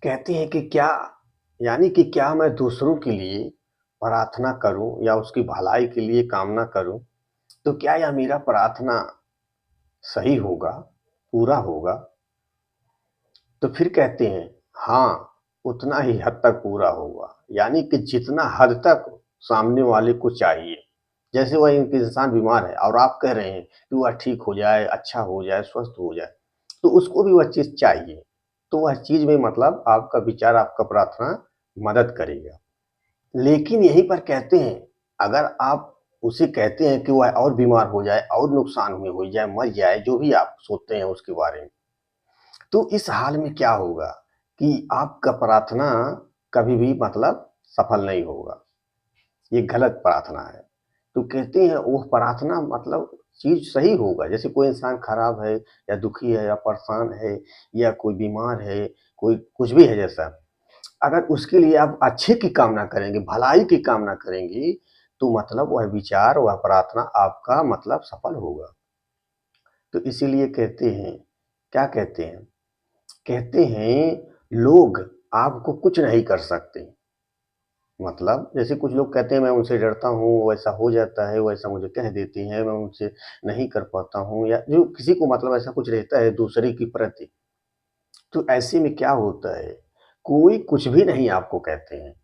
कहते हैं कि क्या यानी कि क्या मैं दूसरों के लिए प्रार्थना करूं या उसकी भलाई के लिए कामना करूं, तो क्या यह मेरा प्रार्थना सही होगा, पूरा होगा? तो फिर कहते हैं, हाँ, उतना ही हद तक पूरा होगा। यानी कि जितना हद तक सामने वाले को चाहिए। जैसे वह एक इंसान बीमार है और आप कह रहे हैं कि वह ठीक हो जाए, अच्छा हो जाए, स्वस्थ हो जाए, तो उसको भी वह चीज़ चाहिए। तो वह चीज़ में मतलब आपका विचार, आपका प्रार्थना मदद करेगा। लेकिन यहीं पर कहते हैं, अगर आप उसे कहते हैं कि वह और बीमार हो जाए और नुकसान में हो जाए, मर जाए, जो भी आप सोचते हैं उसके बारे में, तो इस हाल में क्या होगा कि आपका प्रार्थना कभी भी मतलब सफल नहीं होगा। ये गलत प्रार्थना है। तो कहते हैं वो प्रार्थना मतलब चीज़ सही होगा। जैसे कोई इंसान खराब है या दुखी है या परेशान है या कोई बीमार है, कोई कुछ भी है जैसा, अगर उसके लिए आप अच्छे की कामना करेंगे, भलाई की कामना करेंगे, तो मतलब वह विचार, वह प्रार्थना आपका मतलब सफल होगा। तो इसीलिए कहते हैं, क्या कहते हैं? कहते हैं लोग आपको कुछ नहीं कर सकते। मतलब जैसे कुछ लोग कहते हैं मैं उनसे डरता हूँ, वैसा हो जाता है, वैसा मुझे कह देती हैं, मैं उनसे नहीं कर पाता हूँ, या जो किसी को मतलब ऐसा कुछ रहता है दूसरे के प्रति। तो ऐसे में क्या होता है, कोई कुछ भी नहीं आपको कहते हैं।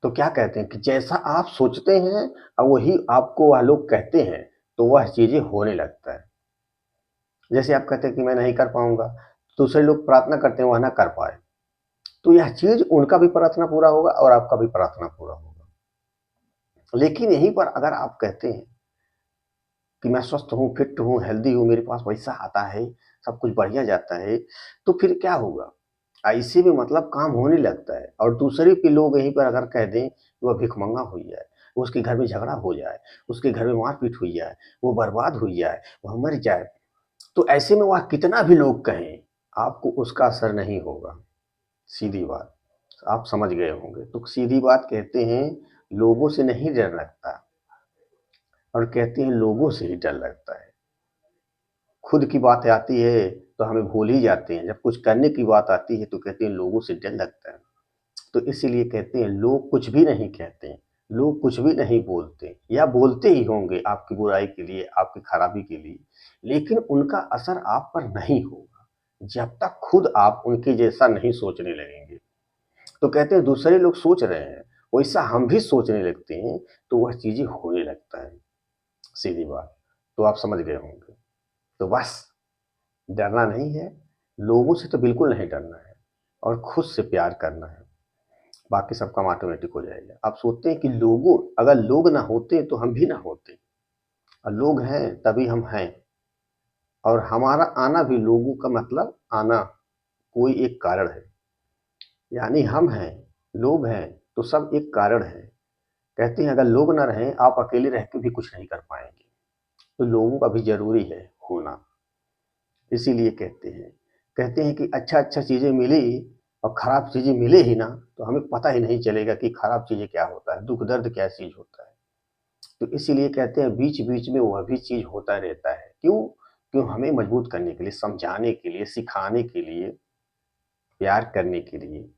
तो क्या कहते हैं कि जैसा आप सोचते हैं और वही आपको वह लोग कहते हैं, तो वह चीज़ें होने लगता है। जैसे आप कहते हैं कि मैं नहीं कर पाऊँगा, दूसरे लोग प्रार्थना करते हैं वह ना कर पाए, तो यह चीज़ उनका भी प्रार्थना पूरा होगा और आपका भी प्रार्थना पूरा होगा। लेकिन यहीं पर अगर आप कहते हैं कि मैं स्वस्थ हूँ, फिट हूँ, हेल्दी हूँ, मेरे पास पैसा आता है, सब कुछ बढ़िया जाता है, तो फिर क्या होगा? ऐसे में मतलब काम होने लगता है और दूसरे के लोग यहीं पर अगर कह दें कि वह भिखमंगा हो जाए, उसके घर में झगड़ा हो जाए, उसके घर में मार-पीट हुई जाए, वो बर्बाद हुई जाए, वह मर जाए, तो ऐसे में वह कितना भी लोग कहें, आपको उसका असर नहीं होगा। सीधी बात, आप समझ गए होंगे। तो सीधी बात कहते हैं, लोगों से नहीं डर लगता और कहते हैं लोगों से ही डर लगता है। खुद की बात आती है तो हमें भूल ही जाते हैं, जब कुछ करने की बात आती है तो कहते हैं लोगों से डर लगता है। तो इसीलिए कहते हैं लोग कुछ भी नहीं कहते, लोग कुछ भी नहीं बोलते या बोलते ही होंगे आपकी बुराई के लिए, आपकी खराबी के लिए, लेकिन उनका असर आप पर नहीं होगा, जब तक खुद आप उनके जैसा नहीं सोचने लगेंगे। तो कहते हैं दूसरे लोग सोच रहे हैं, वैसा हम भी सोचने लगते हैं, तो वह चीज़ें होने लगता है, सीधी बात। तो आप समझ गए होंगे। तो बस डरना नहीं है, लोगों से तो बिल्कुल नहीं डरना है और खुद से प्यार करना है, बाकी सब काम ऑटोमेटिक हो जाएगा। आप सोचते हैं कि लोगों अगर लोग ना होते तो हम भी ना होते और लोग हैं तभी हम हैं और हमारा आना भी लोगों का मतलब आना कोई एक कारण है। यानी हम हैं, लोग हैं तो सब एक कारण है। कहते हैं अगर लोग ना रहें, आप अकेले रह के भी कुछ नहीं कर पाएँगे, तो लोगों का भी ज़रूरी है होना। इसीलिए कहते हैं कि अच्छा-अच्छा चीज़ें मिली और खराब चीज़ें मिले ही ना, तो हमें पता ही नहीं चलेगा कि खराब चीज़ें क्या होता है, दुःख दर्द क्या चीज़ होता है। तो इसीलिए कहते हैं बीच-बीच में वह भी चीज़ होता रहता है। क्यों? क्यों हमें मजबूत करने के लिए, समझाने के लिए, सिखाने के लिए, प्यार करने के लिए।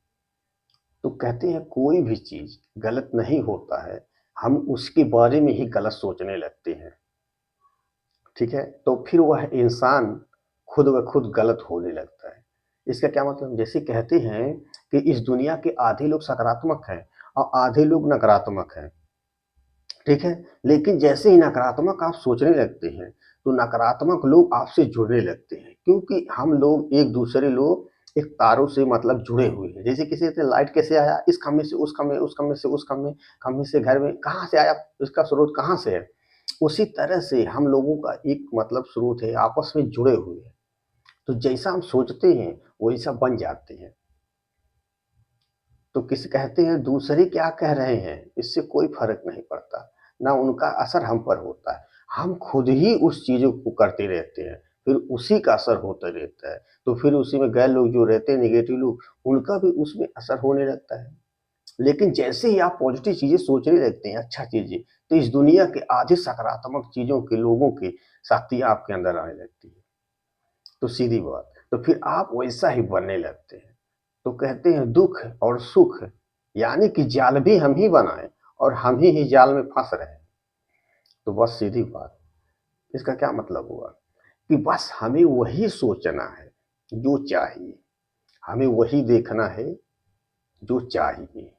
तो कहते हैं कोई भी चीज़ गलत नहीं होता है, हम उसके बारे में ही गलत सोचने लगते हैं। ठीक है? तो फिर वह इंसान खुद ब खुद गलत होने लगता है। इसका क्या मतलब? जैसे कहते हैं कि इस दुनिया के आधे लोग सकारात्मक हैं और आधे लोग नकारात्मक हैं। ठीक है? लेकिन जैसे ही नकारात्मक आप सोचने लगते हैं, तो नकारात्मक लोग आपसे जुड़ने लगते हैं। क्योंकि हम लोग एक-दूसरे लोग एक तारों से मतलब जुड़े हुए हैं। जैसे किसी से लाइट कैसे आया? इस खंभे से उस खंभे, उस खंभे से उस खंभे, खंभे से घर में, कहाँ से आया? इसका स्रोत कहाँ से है? उसी तरह से हम लोगों का एक मतलब स्रोत है, आपस में जुड़े हुए हैं। तो जैसा हम सोचते हैं, वैसा बन जाते हैं। तो किसी कहते हैं दूसरे क्या कह रहे हैं, इससे कोई फ़र्क नहीं पड़ता, ना उनका असर हम पर होता है। हम खुद ही उस चीज़ों को करते रहते हैं, फिर उसी का असर होता रहता है। तो फिर उसी में गैर लोग जो रहते हैं, नेगेटिव लोग, उनका भी उसमें असर होने लगता है। लेकिन जैसे ही आप पॉज़िटिव चीज़ें सोचने लगते हैं, अच्छा चीज़ें, तो इस दुनिया के आधे सकारात्मक चीज़ों के लोगों की शक्ति आपके अंदर आने लगती है। तो सीधी बात, तो फिर आप वैसा ही बनने लगते हैं। तो कहते हैं दुख और सुख, यानी कि जाल भी हम ही बनाए और हम ही जाल में फंस रहे हैं। तो बस सीधी बात, इसका क्या मतलब हुआ कि बस हमें वही सोचना है जो चाहिए, हमें वही देखना है जो चाहिए,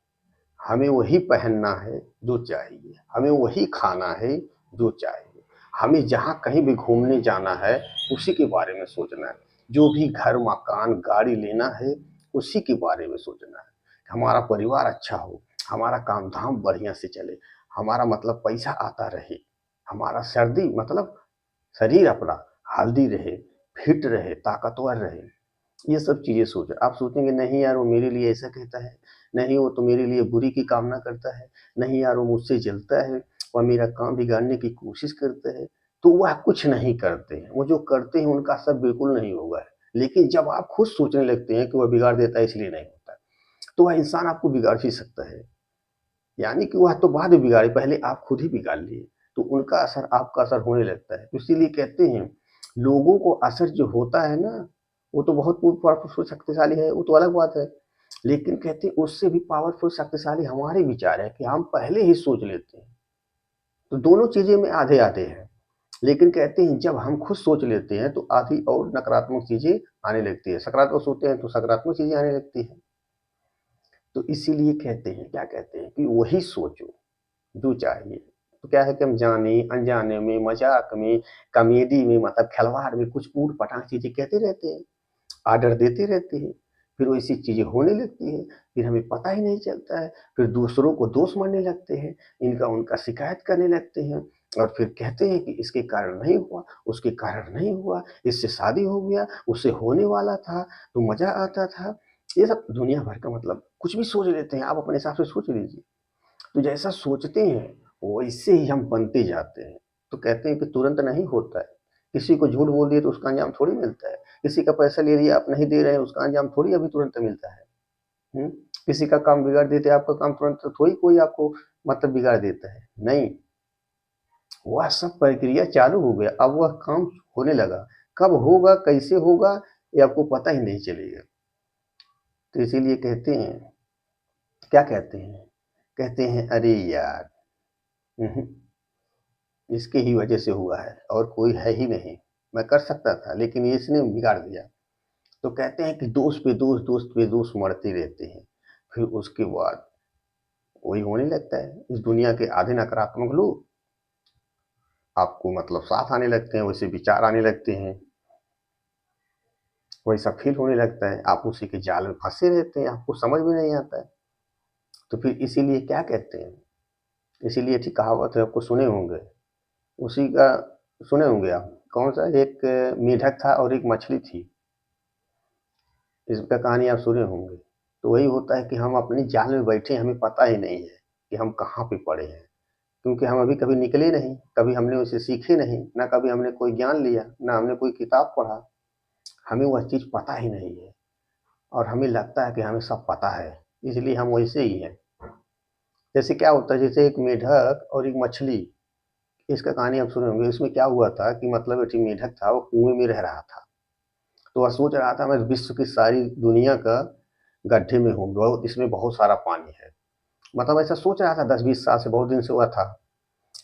हमें वही पहनना है जो चाहिए, हमें वही खाना है जो चाहिए, हमें जहाँ कहीं भी घूमने जाना है उसी के बारे में सोचना है, जो भी घर मकान गाड़ी लेना है उसी के बारे में सोचना है, हमारा परिवार अच्छा हो, हमारा काम धाम बढ़िया से चले, हमारा मतलब पैसा आता रहे, हमारा सर्दी मतलब शरीर अपना हेल्दी रहे, फिट रहे, ताकतवर रहे। ये सब चीज़ें सोचें। आप सोचेंगे नहीं यार वो मेरे लिए ऐसा कहता है, नहीं वो तो मेरे लिए बुरी की कामना करता है, नहीं यार वो मुझसे जलता है, वह मेरा काम बिगाड़ने की कोशिश करते हैं, तो वह कुछ नहीं करते हैं। वो जो करते हैं उनका असर बिल्कुल नहीं होगा है। लेकिन जब आप खुद सोचने लगते हैं कि वह बिगाड़ देता है इसलिए नहीं होता है, तो वह इंसान आपको बिगाड़ ही सकता है। यानी कि वह तो बाद में बिगाड़े, पहले आप खुद ही बिगाड़ लिए, तो उनका असर आपका असर होने लगता है। तो इसीलिए कहते हैं, लोगों को असर जो होता है ना, वो तो बहुत पावरफुल शक्तिशाली है, वो तो अलग बात है। लेकिन कहते हैं उससे भी पावरफुल शक्तिशाली हमारे विचार है कि हम पहले ही सोच लेते हैं। तो दोनों चीज़ें में आधे-आधे हैं। लेकिन कहते हैं जब हम खुद सोच लेते हैं तो आधी और नकारात्मक चीज़ें आने लगती है। सकारात्मक सोचते हैं तो सकारात्मक चीज़ें आने लगती हैं। तो इसीलिए कहते हैं, क्या कहते हैं कि वही सोचो जो चाहिए। तो क्या है कि हम जाने अनजाने में, मजाक में, कॉमेडी में, मतलब खिलवाड़ में कुछ ऊट-पटांग चीज़ें कहते रहते हैं, ऑर्डर देते रहते हैं, फिर वैसी चीज़ें होने लगती हैं, फिर हमें पता ही नहीं चलता है, फिर दूसरों को दोष मानने लगते हैं, इनका उनका शिकायत करने लगते हैं और फिर कहते हैं कि इसके कारण नहीं हुआ, उसके कारण नहीं हुआ, इससे शादी हो गया, उससे होने वाला था, तो मज़ा आता था। ये सब दुनिया भर का मतलब कुछ भी सोच लेते हैं, आप अपने हिसाब से सोच लीजिए। तो जैसा सोचते हैं वैसे ही हम बनते जाते हैं। तो कहते हैं कि तुरंत नहीं होता है, किसी को झूठ बोल दिए तो उसका अंजाम थोड़ी मिलता है, किसी का पैसा ले लिया आप नहीं दे रहे हैं उसका अंजाम थोड़ी अभी तुरंत मिलता है। हम्म? किसी का काम बिगाड़ देते आपका काम तुरंत तो थोड़ी कोई आपको मतलब बिगाड़ देता है, नहीं। वह सब प्रक्रिया चालू हो गया, अब वह काम होने लगा, कब होगा कैसे होगा ये आपको पता ही नहीं चलेगा। तो इसीलिए कहते हैं, क्या कहते हैं, कहते हैं अरे यार, हम्म, इसके ही वजह से हुआ है और कोई है ही नहीं, मैं कर सकता था लेकिन इसने बिगाड़ दिया। तो कहते हैं कि दोस्त पे दोस्त, दोस्त पे दोस्त मरते रहते हैं, फिर उसके बाद वही होने लगता है। इस दुनिया के आधे नकारात्मक लोग आपको मतलब साथ आने लगते हैं, वैसे विचार आने लगते हैं, वैसा फील होने लगता है, आप उसी के जाल में फंसे रहते हैं, आपको समझ में नहीं आता है। तो फिर इसीलिए क्या कहते हैं, इसीलिए अच्छी कहावत है, आपको सुने होंगे, उसी का सुने होंगे आप, कौन सा, एक मेढक था और एक मछली थी, इसका कहानी आप सुने होंगे। तो वही होता है कि हम अपनी जाल में बैठे हैं, हमें पता ही नहीं है कि हम कहाँ पे पड़े हैं, क्योंकि हम अभी कभी निकले नहीं, कभी हमने उसे सीखे नहीं, ना कभी हमने कोई ज्ञान लिया, ना हमने कोई किताब पढ़ा, हमें वह चीज़ पता ही नहीं है और हमें लगता है कि हमें सब पता है, इसलिए हम वैसे ही हैं। जैसे क्या होता है, जैसे एक मेढक और एक मछली, इसका कहानी आप सुने होंगे। इसमें क्या हुआ था कि मतलब एक मेढक था, वो कुएँ में रह रहा था। तो वह सोच रहा था मैं विश्व की सारी दुनिया का गड्ढे में हूँ, बहुत इसमें बहुत सारा पानी है। मतलब ऐसा सोच रहा था 10-20 साल से, बहुत दिन से हुआ था।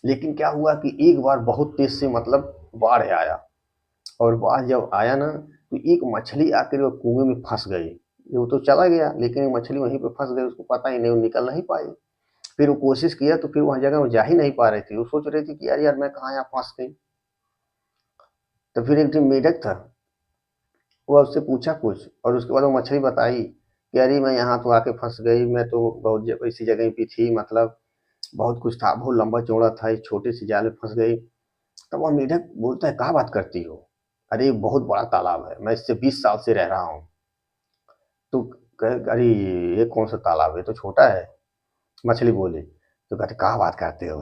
लेकिन क्या हुआ कि एक बार बहुत तेज़ से मतलब बाढ़ आया और बाढ़ जब आया ना, तो एक मछली आकर वो कुएँ में फँस गई। वो तो चला गया लेकिन मछली वहीं पे फँस गई, उसको पता ही नहीं, वो निकल नहीं पाई। फिर वो कोशिश किया तो फिर वहाँ जगह वो जा ही नहीं पा रही थी। वो सोच रही थी कि यार यार मैं कहाँ यहाँ फँस गई। तो फिर एक दिन मेढक था, वो उससे पूछा कुछ और उसके बाद वो मछली बताई कि अरे मैं यहाँ तो आके फँस गई, मैं तो बहुत ऐसी जगह पे थी, मतलब बहुत कुछ था, बहुत लंबा चौड़ा था, एक छोटे से जाल में फँस गई। तब वह मेढक बोलता है कहाँ बात करती हो? अरे बहुत बड़ा तालाब है, मैं इससे 20 साल से रह रहा हूँ। तो कहे अरे ये कौन सा तालाब है, ये तो छोटा है। मछली बोली। तो कहते कहाँ बात करते हो?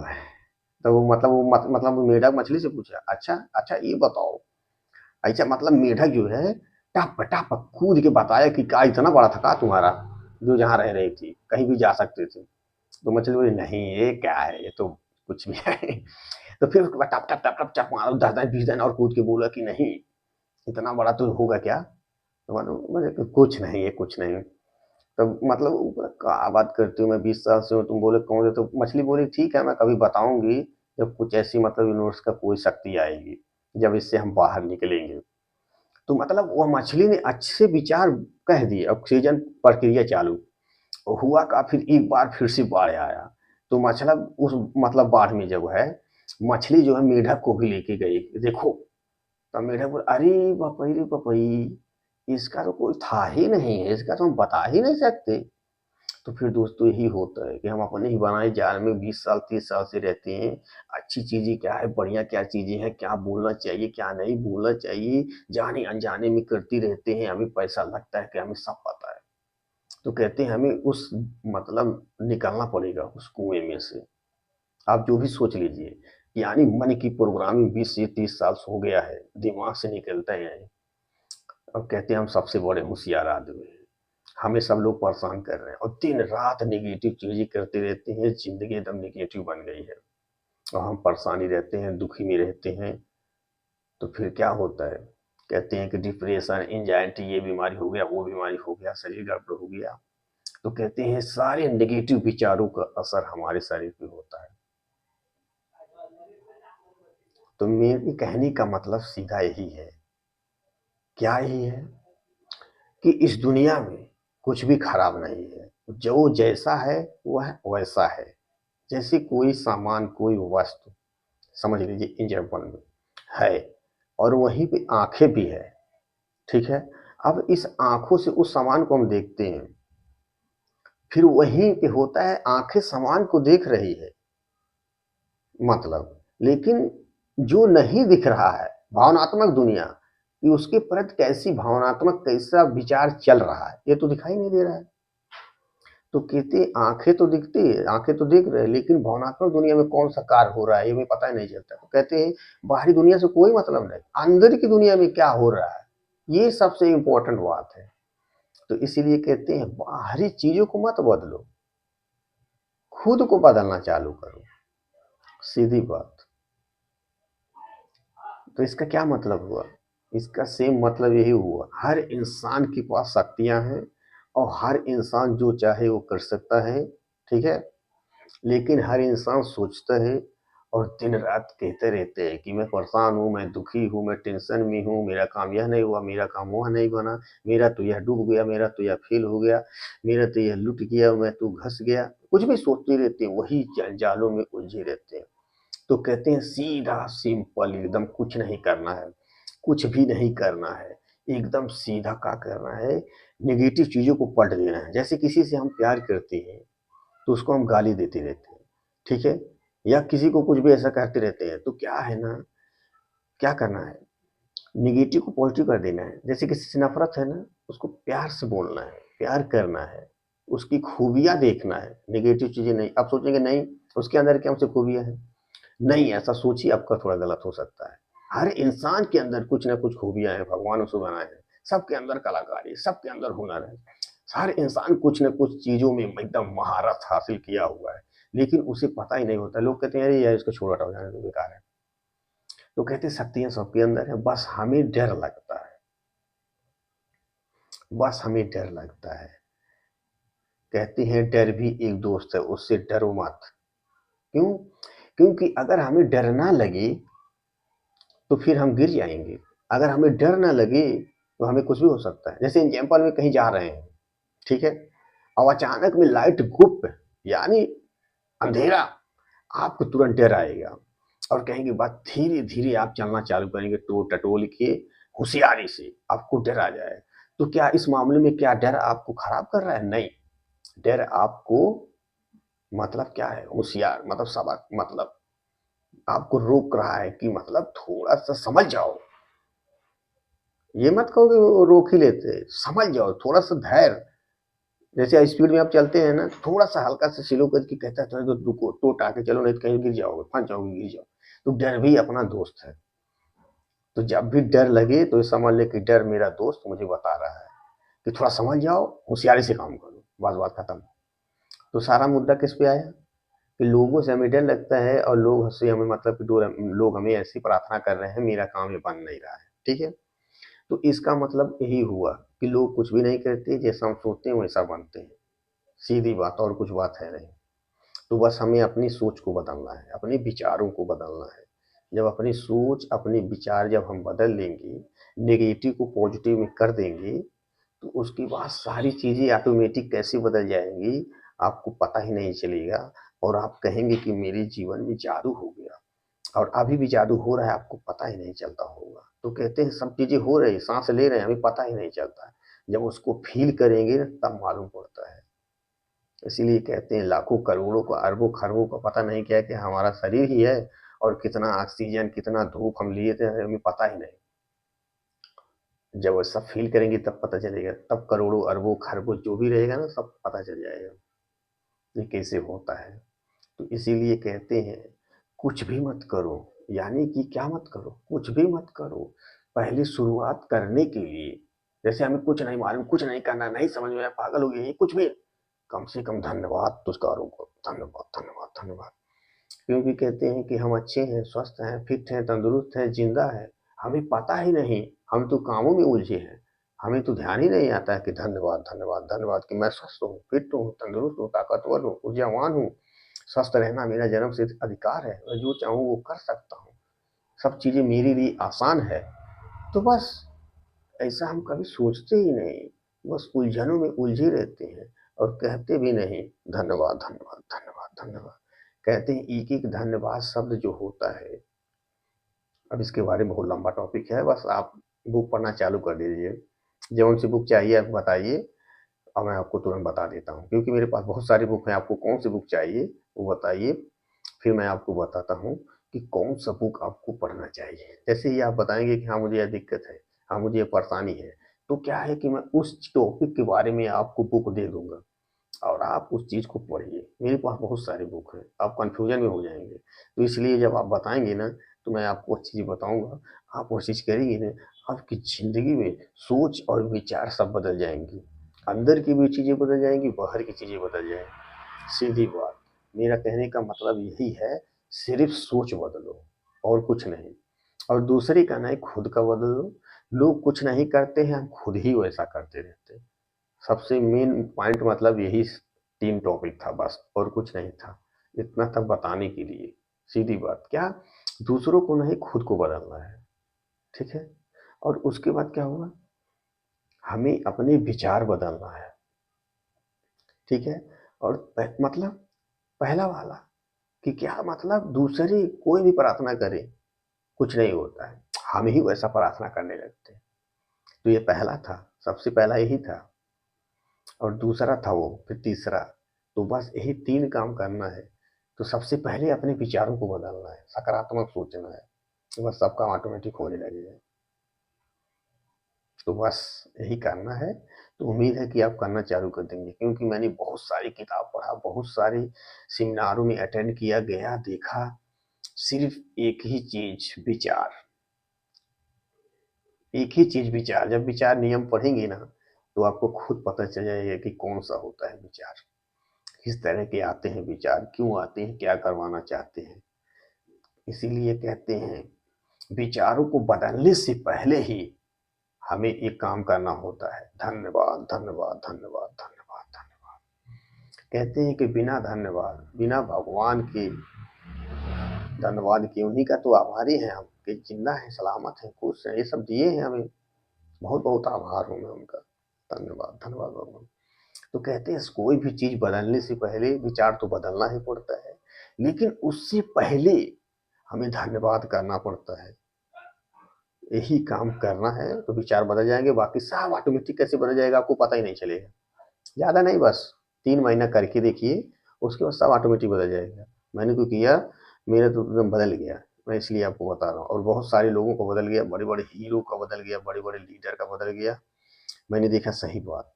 तो वो मतलब मतलब वो मेढक मछली से पूछा, अच्छा अच्छा ये बताओ, ऐसा मतलब मेढक जो है टप टप कूद के बताया कि क्या इतना बड़ा था का तुम्हारा, जो जहाँ रह रही थी, कहीं भी जा सकते थे। तो मछली बोली नहीं ये क्या है, ये तो कुछ भी है। तो फिर उसके बाद टप टप टप टप टप मारो 10 10 20 दिन और कूद के बोला कि नहीं इतना बड़ा तो होगा क्या। तो मतलब कुछ नहीं, ये कुछ नहीं। तब मतलब वो बोला, क्या बात करती हो, मैं 20 साल से हूँ, तुम बोले कौन है, तो मछली बोली ठीक है मैं कभी बताऊंगी जब कुछ ऐसी मतलब यूनिवर्स का कोई शक्ति आएगी, जब इससे हम बाहर निकलेंगे। तो मतलब वो मछली ने अच्छे विचार कह दिए, ऑक्सीजन प्रक्रिया चालू हुआ का, फिर एक बार फिर से बाढ़ आया। तो मतलब उस मतलब बाढ़ में जब है मछली जो है मेढक को भी लेके गई, देखो। तब मेढक बोला, अरे बपई रे बपई, इसका तो कोई था ही नहीं है, इसका तो हम बता ही नहीं सकते। तो फिर दोस्तों यही होता है कि हम अपने ही बनाए जाल में 20 साल 30 साल से रहते हैं। अच्छी चीजें क्या है, बढ़िया क्या चीजें हैं, क्या बोलना चाहिए क्या नहीं बोलना चाहिए, जाने अनजाने में करती रहते हैं, हमें पैसा लगता है कि हमें सब पता है। तो कहते हैं हमें उस मतलब निकलना पड़ेगा उस कुएं में से। आप जो भी सोच लीजिए, यानी मन की प्रोग्रामिंग 20 से 30 साल से हो गया है, दिमाग से निकलता है। और कहते हैं हम सबसे बड़े होशियार आदमी हैं, हमें सब लोग परेशान कर रहे हैं और दिन रात नेगेटिव चीजें करते रहते हैं, जिंदगी एकदम नेगेटिव बन गई है और हम परेशानी रहते हैं, दुखी में रहते हैं। तो फिर क्या होता है, कहते हैं कि डिप्रेशन एंजाइटी ये बीमारी हो गया, वो बीमारी हो गया, शरीर गड़बड़ हो गया। तो कहते हैं सारे नेगेटिव विचारों का असर हमारे शरीर पे होता है। तो मेरे कहने का मतलब सीधा यही है, क्या यही है कि इस दुनिया में कुछ भी खराब नहीं है, जो जैसा है वह वैसा है। जैसे कोई सामान कोई वस्तु, समझ लीजिए एग्जाम्पल में है, और वहीं पे आंखें भी है, ठीक है। अब इस आंखों से उस सामान को हम देखते हैं, फिर वहीं पे होता है आंखें सामान को देख रही है, मतलब, लेकिन जो नहीं दिख रहा है भावनात्मक दुनिया कि उसके प्रति कैसी भावनात्मक कैसा विचार चल रहा है, ये तो दिखाई नहीं दे रहा है। तो कहते आंखें तो दिखती है, आंखें तो देख रहे हैं, लेकिन भावनात्मक दुनिया में कौन सा कार्य हो रहा है ये हमें पता ही नहीं चलता। तो कहते हैं बाहरी दुनिया से कोई मतलब नहीं, अंदर की दुनिया में क्या हो रहा है ये सबसे इम्पोर्टेंट बात है। तो इसीलिए कहते हैं बाहरी चीजों को मत बदलो, खुद को बदलना चालू करो, सीधी बात। तो इसका क्या मतलब हुआ, इसका सेम मतलब यही हुआ, हर इंसान के पास शक्तियां हैं और हर इंसान जो चाहे वो कर सकता है, ठीक है। लेकिन हर इंसान सोचता है और दिन रात कहते रहते हैं कि मैं परेशान हूँ, मैं दुखी हूँ, मैं टेंशन में हूँ, मेरा काम यह नहीं हुआ, मेरा काम वह नहीं बना, मेरा तो यह डूब गया, मेरा तो यह फेल हो गया, मेरा तो यह लुट गया, मैं तो घस गया, कुछ भी सोचते रहते हैं, वही जंजालों में उलझे रहते हैं। तो कहते हैं सीधा सिंपल एकदम कुछ नहीं करना है, कुछ भी नहीं करना है, एकदम सीधा क्या करना है, नेगेटिव चीजों को पलट देना है। जैसे किसी से हम प्यार करते हैं तो उसको हम गाली देते रहते हैं, ठीक है, या किसी को कुछ भी ऐसा कहते रहते हैं, तो क्या है ना, क्या करना है, निगेटिव को पॉजिटिव कर देना है। जैसे किसी से नफरत है ना, उसको प्यार से बोलना है, प्यार करना है, उसकी खूबियां देखना है, नेगेटिव चीजें नहीं। आप सोचेंगे नहीं उसके अंदर क्या हमसे खूबियां हैं, नहीं ऐसा सोचिए, आपका थोड़ा गलत हो सकता है। हर इंसान के अंदर कुछ ना कुछ खूबियां हैं, भगवान उसको बनाए हैं, सबके अंदर कलाकारी है, सबके अंदर हुनर है। हर इंसान कुछ न कुछ चीजों में एकदम महारत हासिल किया हुआ है, लेकिन उसे पता ही नहीं होता। लोग कहते हैं अरे यार इसको छोड़ हटाओ, जाने दो बेकार है। तो कहते हैं शक्तियां सबके अंदर है, बस हमें डर लगता है, बस हमें डर लगता है। कहते हैं डर भी एक दोस्त है, उससे डरो मत। क्यों? क्योंकि अगर हमें डर ना लगे तो फिर हम गिर जाएंगे। अगर हमें डर ना लगे तो हमें कुछ भी हो सकता है। जैसे एग्जाम्पल में कहीं जा रहे हैं, ठीक है, और अचानक में लाइट गुप, यानी अंधेरा, आपको तुरंत डर आएगा और कहेंगे बात धीरे धीरे आप चलना चालू करेंगे, टो टटोल के होशियारी से आपको डर आ जाए। तो क्या इस मामले में क्या डर आपको खराब कर रहा है? नहीं, डर आपको मतलब क्या है, होशियार मतलब सबक, मतलब आपको रोक रहा है कि मतलब थोड़ा सा समझ जाओ। ये मत कहो कि वो रोक ही लेते, समझ जाओ, थोड़ा सा धैर्य। जैसे स्पीड में आप चलते हैं ना, थोड़ा सा हल्का सा स्लो करके कहता है थोड़ा तो रुको, टोट आके चलो, नहीं तो कहीं गिर जाओगे, फंस जाओगे, गिर जाओ। तो डर भी अपना दोस्त है। तो जब भी डर लगे तो ये समझ ले कि डर मेरा दोस्त मुझे बता रहा है कि थोड़ा समझ जाओ, होशियारी से काम करो, बस बात खत्म। तो सारा मुद्दा किस पे आया कि लोगों से हमें डर लगता है और लोग से हमें मतलब कि लोग हमें ऐसी प्रार्थना कर रहे हैं, मेरा काम ये बन नहीं रहा है, ठीक है। तो इसका मतलब यही हुआ कि लोग कुछ भी नहीं करते, जैसा हम सोचते हैं वैसा बनते हैं। सीधी बात, और कुछ बात है नहीं। तो बस हमें अपनी सोच को बदलना है, अपने विचारों को बदलना है। जब अपनी सोच, अपने विचार जब हम बदल लेंगे, नेगेटिव को पॉजिटिव में कर देंगे, तो उसके बाद सारी चीज़ें ऑटोमेटिक कैसे बदल जाएँगी, आपको पता ही नहीं चलेगा और आप कहेंगे कि मेरे जीवन में जादू हो गया। और अभी भी जादू हो रहा है, आपको पता ही नहीं चलता होगा। तो कहते हैं सब चीज़ें हो रही, साँस ले रहे हैं, हमें पता ही नहीं चलता है। जब उसको फ़ील करेंगे ना, तब मालूम पड़ता है। इसीलिए कहते हैं लाखों करोड़ों का, अरबों खरबों का पता नहीं क्या है कि हमारा शरीर ही है, और कितना ऑक्सीजन, कितना धूप हम लिए थे, हमें पता ही नहीं। जब वो सब फ़ील करेंगे तब पता चलेगा, तब करोड़ों, अरबों, खरबों जो भी रहेगा ना, सब पता चल जाएगा, ये कैसे होता है। तो इसीलिए कहते हैं कुछ भी मत करो, यानी कि क्या मत करो, कुछ भी मत करो। पहले शुरुआत करने के लिए, जैसे हमें कुछ नहीं मालूम, कुछ नहीं करना, नहीं समझ में आया, पागल हो गए, ये कुछ भी, कम से कम धन्यवाद तो करो, धन्यवाद, धन्यवाद, धन्यवाद। क्योंकि कहते हैं कि हम अच्छे हैं, स्वस्थ हैं, फिट हैं, तंदुरुस्त हैं, जिंदा हैं। हमें पता ही नहीं, हम तो कामों में उलझे हैं। हमें तो ध्यान ही नहीं आता है कि धन्यवाद, धन्यवाद, धन्यवाद कि मैं स्वस्थ हूँ, फिट हूँ, तंदुरुस्त हूँ, ताकतवर हूँ, ऊर्जावान हूँ। स्वस्थ रहना मेरा जन्मसिद्ध अधिकार है, मैं जो चाहूँ वो कर सकता हूँ। सब चीज़ें मेरे लिए आसान है। तो बस ऐसा हम कभी सोचते ही नहीं, बस उलझनों में उलझे रहते हैं और कहते भी नहीं धन्यवाद, धन्यवाद, धन्यवाद, धन्यवाद। कहते हैं एक-एक धन्यवाद शब्द जो होता है, अब इसके बारे में बहुत लंबा टॉपिक है, बस आप बुक पढ़ना चालू कर दीजिए। जौन-सी बुक चाहिए आप बताइए और मैं आपको तुरंत बता देता हूँ, क्योंकि मेरे पास बहुत सारी बुक हैं, आपको कौन-सी बुक चाहिए वो बताइए, फिर मैं आपको बताता हूँ कि कौन-सा बुक आपको पढ़ना चाहिए। जैसे ही आप बताएँगे कि हाँ, मुझे ये दिक्कत है, हाँ, मुझे ये परेशानी है, तो क्या है कि मैं उस टॉपिक के बारे में आपको बुक दे दूँगा और आप उस चीज़ को पढ़िए। मेरे पास बहुत सारी बुक हैं, आप कन्फ्यूज़न में हो जाएँगे। तो इसलिए जब आप बताएँगे ना, तो मैं आपको अच्छी चीज़ बताऊँगा, आप वो चीज़ करेंगे ना, आपकी ज़िंदगी में सोच और विचार सब बदल जाएँगी। अंदर की भी चीज़ें बदल जाएँगी, बाहर की चीज़ें बदल जाएँगी। सीधी बात, मेरा कहने का मतलब यही है, सिर्फ़ सोच बदलो और कुछ नहीं। और दूसरे का नहीं, खुद का बदलो। लोग कुछ नहीं करते हैं, हम खुद ही वैसा करते रहते हैं। सबसे मेन पॉइंट मतलब यही 3 टॉपिक था बस, और कुछ नहीं था। इतना था बताने के लिए। सीधी बात, क्या दूसरों को नहीं, खुद को बदलना है, ठीक है? और उसके बाद क्या होगा, हमें अपने विचार बदलना है, ठीक है? और मतलब पहला वाला कि क्या मतलब दूसरे कोई भी प्रार्थना करे, कुछ नहीं होता है। हम ही वैसा प्रार्थना करने लगते हैं। तो ये पहला था, सबसे पहला यही था। और दूसरा था वो, फिर तीसरा। तो बस यही 3 काम करना है। तो सबसे पहले अपने विचारों को बदलना है, सकारात्मक सोचना है, तो बस सब काम ऑटोमेटिक होने लगेगा। तो बस यही करना है। तो उम्मीद है कि आप करना चालू कर देंगे, क्योंकि मैंने बहुत सारी किताब पढ़ा, बहुत सारे सेमिनारों में अटेंड किया, गया, देखा, सिर्फ़ एक ही चीज़ विचार, एक ही चीज़ विचार। जब विचार नियम पढ़ेंगे ना, तो आपको खुद पता चल जाएगा कि कौन-सा होता है विचार। किस तरह के आते हैं विचार, क्यों आते हैं, क्या करवाना चाहते हैं। इसीलिए कहते हैं विचारों को बदलने से पहले ही हमें एक काम करना होता है, धन्यवाद, धन्यवाद, धन्यवाद, धन्यवाद, धन्यवाद। कहते हैं कि बिना धन्यवाद, बिना भगवान के धन्यवाद के, उन्हीं का तो आभारी हैं हम कि जिंदा हैं, सलामत हैं, खुश हैं, ये सब दिए हैं हमें। बहुत-बहुत आभार हूँ मैं उनका। धन्यवाद, धन्यवाद भगवान। तो कहते हैं कोई भी चीज़ बदलने से पहले विचार तो बदलना ही पड़ता है, लेकिन उससे पहले हमें धन्यवाद करना पड़ता है। यही काम करना है तो विचार बदल जाएँगे, बाकी सब ऑटोमेटिक कैसे बदल जाएगा आपको पता ही नहीं चलेगा। ज़्यादा नहीं, बस 3 महीना करके देखिए, उसके बाद सब ऑटोमेटिक बदल जाएगा। मैंने तो किया, मेरा तो एकदम बदल गया। मैं इसलिए आपको बता रहा हूँ, और बहुत सारे लोगों का बदल गया, बड़े-बड़े हीरो का बदल गया, बड़े-बड़े लीडर का बदल गया। मैंने देखा सही बात।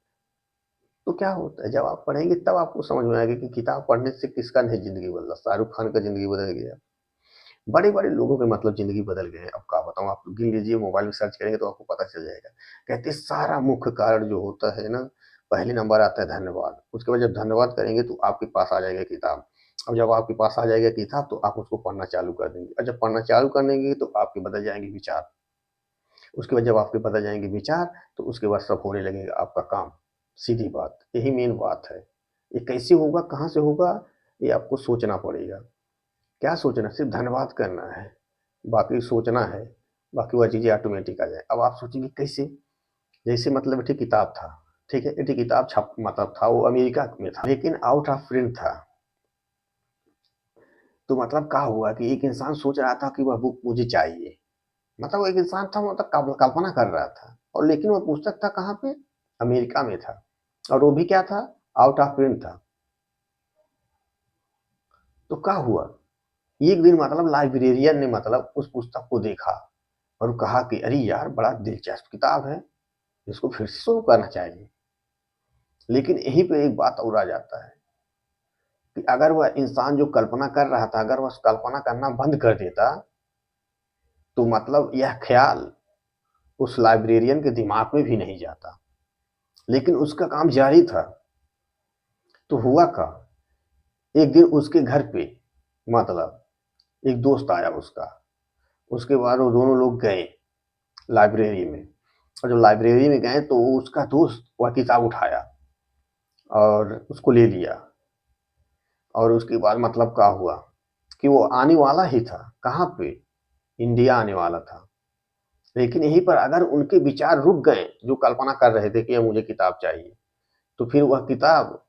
तो क्या होता है, जब आप पढ़ेंगे तब आपको समझ में आएगा कि किताब पढ़ने से किसका नहीं ज़िंदगी बदला। शाहरुख खान का ज़िंदगी बदल गया। बड़े-बड़े लोगों के मतलब ज़िंदगी बदल गए हैं। अब क्या बताऊँ, आप गिन लीजिए, मोबाइल में सर्च करेंगे तो आपको पता चल जाएगा। कहते हैं सारा मुख्य कारण जो होता है ना, पहले नंबर आता है धन्यवाद। उसके बाद जब धन्यवाद करेंगे तो आपके पास आ जाएगा किताब। अब जब आपके पास आ जाएगा किताब तो आप उसको पढ़ना चालू कर देंगे, और जब पढ़ना चालू कर देंगे तो आपके बदल जाएँगे विचार। उसके बाद जब आपके पता जाएंगे विचार, तो उसके बाद सब होने लगेगा आपका काम। सीधी बात, यही मेन बात है। ये कैसे होगा, कहाँ से होगा, ये आपको सोचना पड़ेगा। क्या सोचना, सिर्फ धन्यवाद करना है, बाकी सोचना है, बाकी वह चीज़ें ऑटोमेटिक आ जाए। अब आप सोचेंगे कैसे, जैसे मतलब एक किताब था, ठीक है, एक किताब छप मतलब था, वो अमेरिका में था लेकिन आउट ऑफ प्रिंट था। तो मतलब क्या हुआ कि एक इंसान सोच रहा था कि वह बुक मुझे चाहिए, मतलब वो एक इंसान था, मतलब कल्पना कर रहा था, और लेकिन वो पुस्तक था कहाँ पे, अमेरिका में था, और वो भी क्या था, आउट ऑफ प्रिंट था। तो क्या हुआ, एक दिन मतलब लाइब्रेरियन ने मतलब उस पुस्तक को देखा और कहा कि अरे यार बड़ा दिलचस्प किताब है, इसको फिर से शुरू करना चाहिए। लेकिन यहीं पे एक बात और आ जाता है कि अगर वह इंसान जो कल्पना कर रहा था, अगर वह कल्पना करना बंद कर देता, तो मतलब यह ख्याल उस लाइब्रेरियन के दिमाग में भी नहीं जाता, लेकिन उसका काम जारी था। तो हुआ क्या, एक दिन उसके घर पे मतलब एक दोस्त आया उसका, उसके बाद वो दोनों लोग गए लाइब्रेरी में, और जब लाइब्रेरी में गए तो उसका दोस्त वह किताब उठाया और उसको ले लिया। और उसके बाद मतलब क्या हुआ कि वो आने वाला ही था, कहाँ पे, इंडिया आने वाला था। लेकिन यहीं पर अगर उनके विचार रुक गए, जो कल्पना कर रहे थे कि ये मुझे किताब चाहिए, तो फिर वह किताब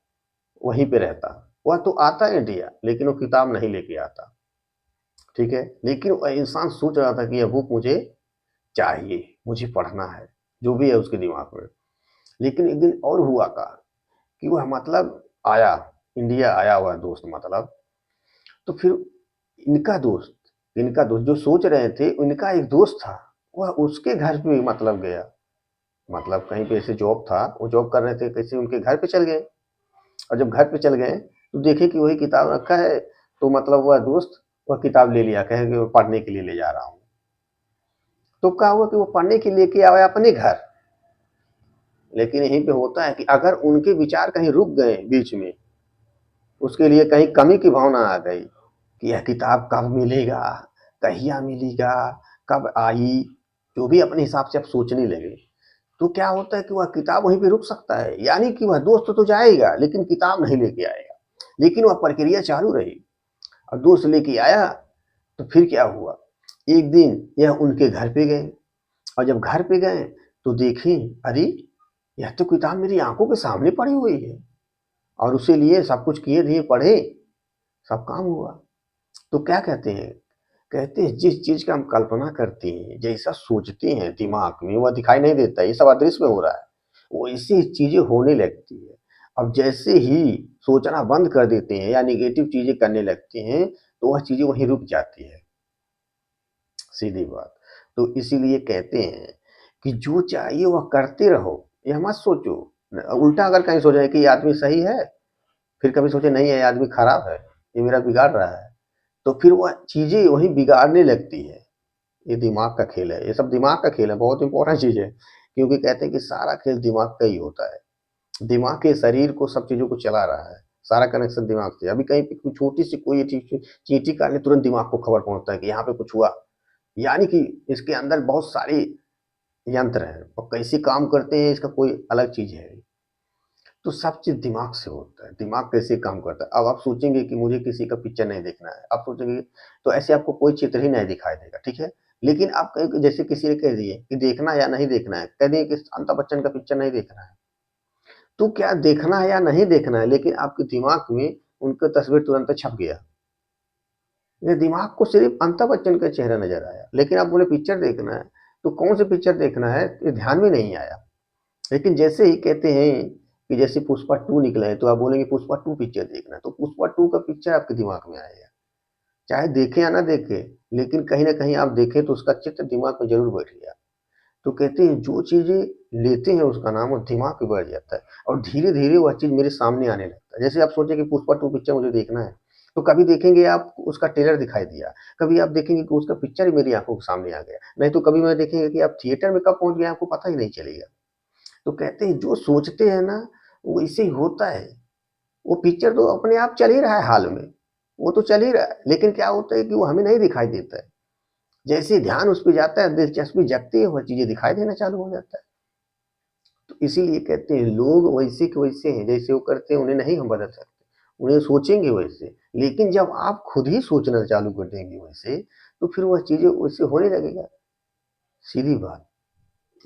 वहीं पे रहता। वह तो आता इंडिया, लेकिन वो किताब नहीं लेके आता, ठीक है। लेकिन वह इंसान सोच रहा था कि यह बुक मुझे चाहिए, मुझे पढ़ना है, जो भी है उसके दिमाग में। लेकिन एक दिन और हुआ का कि वह मतलब आया, इंडिया आया हुआ दोस्त मतलब, तो फिर इनका दोस्त जो सोच रहे थे, उनका एक दोस्त था, वह उसके घर पे मतलब गया, मतलब कहीं पे ऐसे जॉब था, वो जॉब कर रहे थे, कैसे उनके घर पे चल गए। और जब घर पे चल गए तो देखे कि वही किताब रखा है, तो मतलब वह दोस्त वह किताब ले लिया, कहे कि वो पढ़ने के लिए ले जा रहा हूँ। तो क्या हुआ कि वो पढ़ने के लिए के आया अपने घर। लेकिन यहीं पे होता है कि अगर उनके विचार कहीं रुक गए बीच में, उसके लिए कहीं कमी की भावना आ गई कि यह किताब कब मिलेगा, कहिया मिलेगा, कब आई, जो भी अपने हिसाब से आप सोचने लगे, तो क्या होता है कि वह किताब वहीं पे रुक सकता है। यानी कि वह दोस्त तो जाएगा लेकिन किताब नहीं लेके आएगा, लेकिन वह प्रक्रिया चालू रही। और दोस्त लेके आया, तो फिर क्या हुआ, एक दिन यह उनके घर पे गए, और जब घर पे गए तो देखें अरे यह तो किताब मेरी आंखों के सामने पड़ी हुई है, और उसे लिए सब कुछ किए दिए, पढ़े, सब काम हुआ। तो क्या कहते हैं, कहते हैं जिस चीज का हम कल्पना करते हैं, जैसा सोचते हैं दिमाग में, वह दिखाई नहीं देता, ये सब अदृश्य में हो रहा है, वैसी चीजें होने लगती है। अब जैसे ही सोचना बंद कर देते हैं या निगेटिव चीजें करने लगते हैं, तो वह चीजें वहीं रुक जाती है, सीधी बात। तो इसीलिए कहते हैं कि जो चाहिए वह करते रहो, यह मत सोचो। उल्टा अगर कहीं सोचा है कि ये आदमी सही है, फिर कभी सोचे नहीं है ये आदमी खराब है, ये मेरा बिगाड़ रहा है, तो फिर वह चीजें वहीं बिगाड़ने लगती है। ये दिमाग का खेल है, ये सब दिमाग का खेल है, बहुत इंपॉर्टेंट चीज है। क्योंकि कहते हैं कि सारा खेल दिमाग का ही होता है, दिमाग के शरीर को सब चीजों को चला रहा है, सारा कनेक्शन दिमाग से। अभी कहीं पे कुछ छोटी सी कोई चीज चींटी काटने, तुरंत दिमाग को खबर पहुंचता है कि यहाँ पे कुछ हुआ। यानी कि इसके अंदर बहुत सारे यंत्र हैं, और कैसे काम करते हैं इसका कोई अलग चीज है। तो सब चीज दिमाग से होता है, दिमाग कैसे काम करता है। अब आप सोचेंगे कि मुझे किसी का पिक्चर नहीं देखना है, आप सोचेंगे तो ऐसे आपको कोई चित्र ही नहीं दिखाई देगा, ठीक है। लेकिन आप कहीं जैसे किसी ने कह दिए कि देखना या नहीं देखना है, कह दिए कि अमिताभ बच्चन का पिक्चर नहीं देखना है, तो क्या देखना है या नहीं देखना है, लेकिन आपके दिमाग में उनका तस्वीर तुरंत छप गया। ये दिमाग को सिर्फ अमिताभ बच्चन का चेहरा नजर आया, लेकिन आप बोले पिक्चर देखना है, तो कौन सी पिक्चर देखना है ये ध्यान में नहीं आया। लेकिन जैसे ही कहते हैं कि जैसे पुष्पा 2 निकला है, तो आप बोलेंगे पुष्पा 2 पिक्चर देखना है, तो पुष्पा 2 का पिक्चर आपके दिमाग में आएगा, चाहे देखें या ना देखें, लेकिन कहीं न कहीं आप देखें तो उसका चित्र दिमाग में ज़रूर बैठ गया। तो कहते हैं जो चीज़ें लेते हैं उसका नाम वो दिमाग पे बैठ जाता है, और धीरे-धीरे वह चीज़ मेरे सामने आने लगता है। जैसे आप सोचे कि पुष्पा 2 पिक्चर मुझे देखना है, तो कभी देखेंगे आप उसका ट्रेलर दिखाई दिया, कभी आप देखेंगे कि उसका पिक्चर ही मेरी आँखों के सामने आ गया, नहीं तो कभी मैं देखेंगे कि आप थिएटर में कब पहुँच गए आपको पता ही नहीं चलेगा। तो कहते हैं जो सोचते हैं ना, वैसे ही होता है। वो पिक्चर तो अपने आप चल ही रहा है हाल में, वो तो चल ही रहा है, लेकिन क्या होता है कि वो हमें नहीं दिखाई देता है। जैसे ही ध्यान उस पे जाता है, दिलचस्पी जगती है, वह चीज़ें दिखाई देना चालू हो जाता है। तो इसीलिए कहते हैं लोग वैसे के वैसे हैं, जैसे वो करते हैं उन्हें नहीं हम बदल सकते। उन्हें सोचेंगे वैसे, लेकिन जब आप खुद ही सोचना चालू कर देंगे वैसे, तो फिर वह चीज़ें वैसे होने लगेगा, सीधी बात।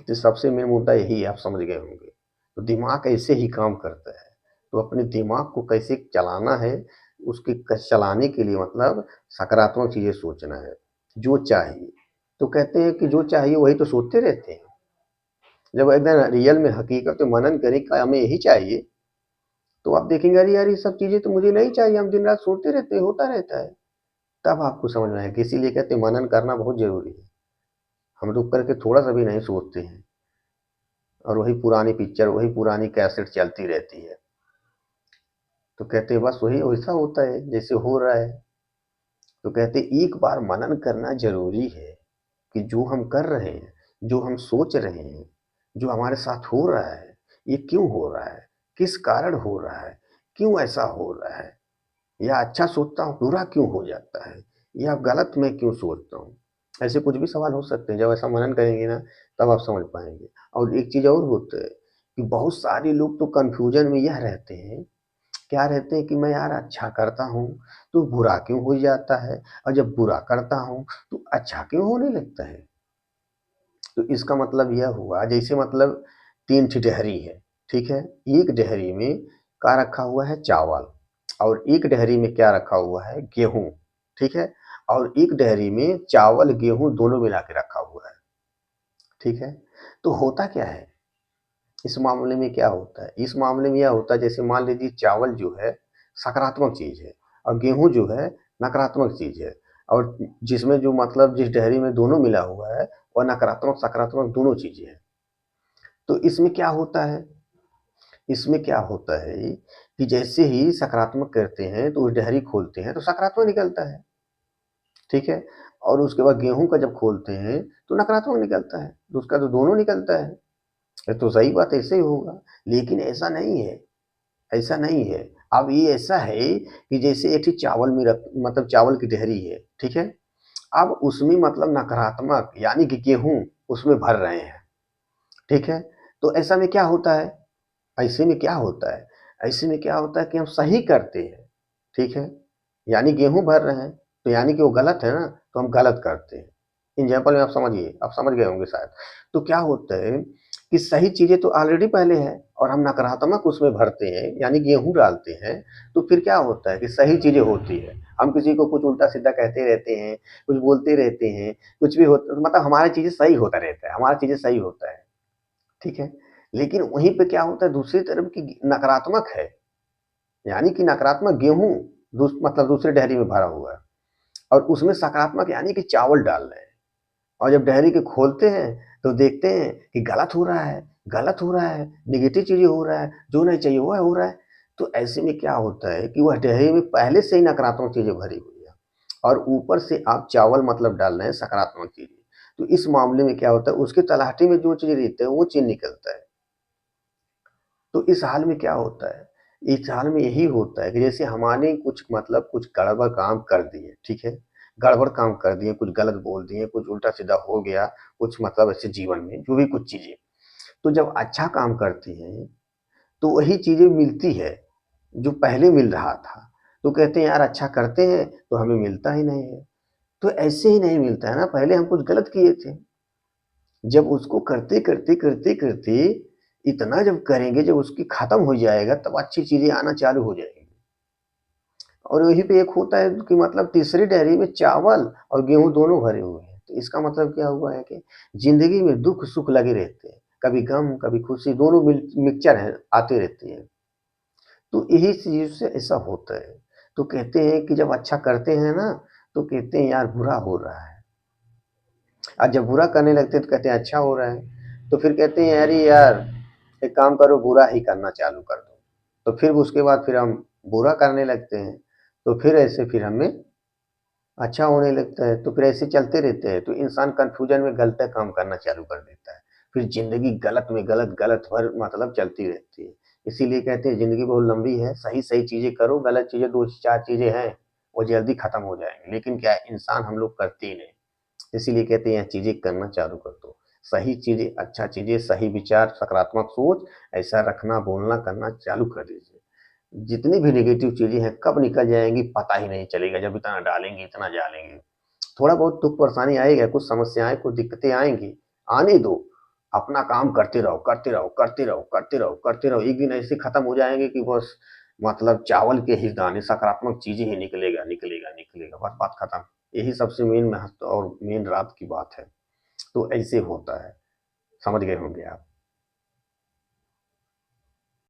तो सबसे मेन मुद्दा यही है, आप समझ गए होंगे। तो दिमाग ऐसे ही काम करता है, तो अपने दिमाग को कैसे चलाना है, उसके चलाने के लिए मतलब सकारात्मक चीज़ें सोचना है, जो चाहिए। तो कहते हैं कि जो चाहिए वही तो सोचते रहते हैं। जब एकदम रियल में हकीकत में मनन करें कि हमें यही चाहिए, तो आप देखेंगे अरे यार ये सब चीज़ें तो मुझे नहीं चाहिए, हम दिन रात सोचते रहते हैं, होता रहता है। तब आपको समझ में आएगा, इसीलिए कहते हैं मनन करना बहुत ज़रूरी है। हम रुक करके थोड़ा-सा भी नहीं सोचते हैं और वही पुरानी पिक्चर, वही पुरानी कैसेट चलती रहती है। तो कहते हैं बस वही वैसा होता है जैसे हो रहा है। तो कहते हैं एक बार मनन करना ज़रूरी है कि जो हम कर रहे हैं, जो हम सोच रहे हैं, जो हमारे साथ हो रहा है, ये क्यों हो रहा है? किस कारण हो रहा है? क्यों ऐसा हो रहा है? या अच्छा सोचता हूँ, बुरा क्यों हो जाता है? या गलत मैं क्यों सोचता हूँ? ऐसे कुछ भी सवाल हो सकते हैं, जब ऐसा मनन करेंगे ना, तब आप समझ पाएँगे। और एक चीज़ और होता है कि बहुत सारे लोग तो कन्फ्यूज़न में यह रहते हैं, क्या रहते हैं कि मैं यार अच्छा करता हूँ, तो बुरा क्यों हो जाता है? और जब बुरा करता हूँ, तो अच्छा क्यों होने लगता है? तो इसका मतलब यह हुआ जैसे मतलब 3 ठी डेहरी है, ठीक है? एक डेहरी में क्या रखा हुआ है चावल और एक डेहरी में क्या रखा हुआ है गेहूँ, ठीक है? और एक डेहरी में चावल, गेहूँ दोनों मिला के रखा हुआ है, ठीक है? तो होता क्या है? इस मामले में क्या होता है? इस मामले में यह होता है जैसे मान लीजिए चावल जो है सकारात्मक चीज़ है और गेहूँ जो है नकारात्मक चीज़ है और जिसमें जो मतलब जिस डेहरी में दोनों मिला हुआ है, वह नकारात्मक, सकारात्मक दोनों चीज़ें हैं। तो इसमें क्या होता है? इसमें क्या होता है कि जैसे ही सकारात्मक करते हैं तो उस डेहरी खोलते हैं तो सकारात्मक निकलता है, ठीक है? और उसके बाद गेहूँ का जब खोलते हैं तो नकारात्मक निकलता है, तो उसका तो दोनों निकलता है। ये तो सही बात ऐसे ही होगा, लेकिन ऐसा नहीं है, ऐसा नहीं है। अब ये ऐसा है कि जैसे एक ठो चावल में रख मतलब चावल की डेहरी है, ठीक है? अब उसमें मतलब नकारात्मक यानी कि गेहूँ उसमें भर रहे हैं, ठीक है? तो ऐसा में क्या होता है? ऐसे में क्या होता है? ऐसे में क्या होता है कि हम सही करते हैं, ठीक है? यानी गेहूँ भर रहे हैं, तो यानी कि वो गलत है ना, तो हम गलत करते हैं। एग्ज़ाम्पल में आप समझिए, आप समझ गए होंगे शायद। तो क्या होता है कि सही चीज़ें तो ऑलरेडी पहले है और हम नकारात्मक उसमें भरते हैं, यानी गेहूँ डालते हैं, तो फिर क्या होता है कि सही चीज़ें होती हैं। हम किसी को कुछ उल्टा-सीधा कहते रहते हैं, कुछ बोलते रहते हैं, कुछ भी होता मतलब हमारी चीज़ें सही होता रहता है, हमारी चीज़ें सही होता है। ठीक है? लेकिन वहीं पे क्या होता है दूसरी तरफ कि नकारात्मक है, यानी कि नकारात्मक गेहूँ मतलब दूसरे डेयरी में भरा हुआ है और उसमें सकारात्मक यानी कि चावल डाल रहे हैं और जब डेयरी को खोलते हैं तो देखते हैं कि गलत हो रहा है, गलत हो रहा है, नेगेटिव चीज़ें हो रहा है, जो नहीं चाहिए वह हो रहा है। तो ऐसे में क्या होता है कि वह डेयरी में पहले से ही नकारात्मक चीज़ें भरी हुई है और ऊपर से आप चावल मतलब डाल रहे हैं सकारात्मक चीज़ें। तो इस मामले में क्या होता है उसकी तलहटी में जो चीज़ रहती है वो चीज़ निकलता है। तो इस हाल में क्या होता है? इस हाल में यही होता है कि जैसे हमारे कुछ मतलब कुछ गड़बड़ काम कर दिए, ठीक है? गड़बड़ काम कर दिए, कुछ गलत बोल दिए, कुछ उल्टा-सीधा हो गया, कुछ मतलब ऐसे जीवन में जो भी कुछ चीज़ें। तो जब अच्छा काम करते हैं, तो वही चीज़ें मिलती है, जो पहले मिल रहा था। तो कहते हैं यार अच्छा करते हैं, तो हमें मिलता ही नहीं है। तो ऐसे ही नहीं मिलता है ना, पहले हम कुछ गलत किए थे। जब उसको करते, करते, करते, करते इतना जब करेंगे, जब उसकी खत्म हो जाएगा, तब अच्छी चीज़ें आना चालू हो जाएँगी। और वहीं पे एक होता है कि मतलब तीसरी डेयरी में चावल और गेहूँ दोनों भरे हुए हैं। तो इसका मतलब क्या हुआ है कि ज़िंदगी में दुःख-सुख लगे रहते हैं। कभी गम, कभी खुशी दोनों मिक्सचर हैं, आते रहते हैं। तो यही चीज़ से ऐसा होता है। तो कहते हैं कि जब अच्छा करते हैं ना, तो कहते हैं यार बुरा हो रहा है। और जब बुरा करने लगते हैं तो कहते हैं अच्छा हो रहा है। तो फिर कहते हैं अरे यार एक काम करो बुरा ही करना चालू कर दो। तो फिर उसके बाद फिर हम बुरा करने लगते हैं। तो फिर ऐसे फिर हमें अच्छा होने लगता है। तो फिर ऐसे चलते रहते हैं। तो इंसान कन्फ्यूज़न में गलत काम करना चालू कर देता है। फिर ज़िंदगी गलत में गलत, गलत भर मतलब चलती रहती है। इसीलिए कहते हैं ज़िंदगी बहुत लंबी है, सही-सही चीज़ें करो, गलत चीज़ें 2-4 चीज़ें हैं, वो जल्दी खत्म हो जाएँगी। लेकिन क्या है इंसान हम लोग करते ही नहीं। इसीलिए कहते हैं चीज़ें करना चालू कर दो। सही चीज़ें, अच्छा चीज़ें, सही विचार, सकारात्मक सोच ऐसा रखना, बोलना, करना चालू कर दीजिए। जितनी भी नेगेटिव चीज़ें हैं कब निकल जाएँगी पता ही नहीं चलेगा, जब इतना डालेंगे, इतना जालेंगे। थोड़ा बहुत दुःख परेशानी आएगा, कुछ समस्याएँ, कुछ दिक्कतें आएँगी, आने दो। अपना काम करते रहो, करते रहो, करते रहो, करते रहो, करते रहो। एक दिन ऐसे खत्म हो जाएँगे कि बस मतलब चावल के ही दाने, सकारात्मक चीज़ें ही निकलेगा, निकलेगा, निकलेगा, बस बात खत्म। यही सबसे मेन महत्व और मेन रात की बात है। तो ऐसे होता है, समझ गए होंगे आप।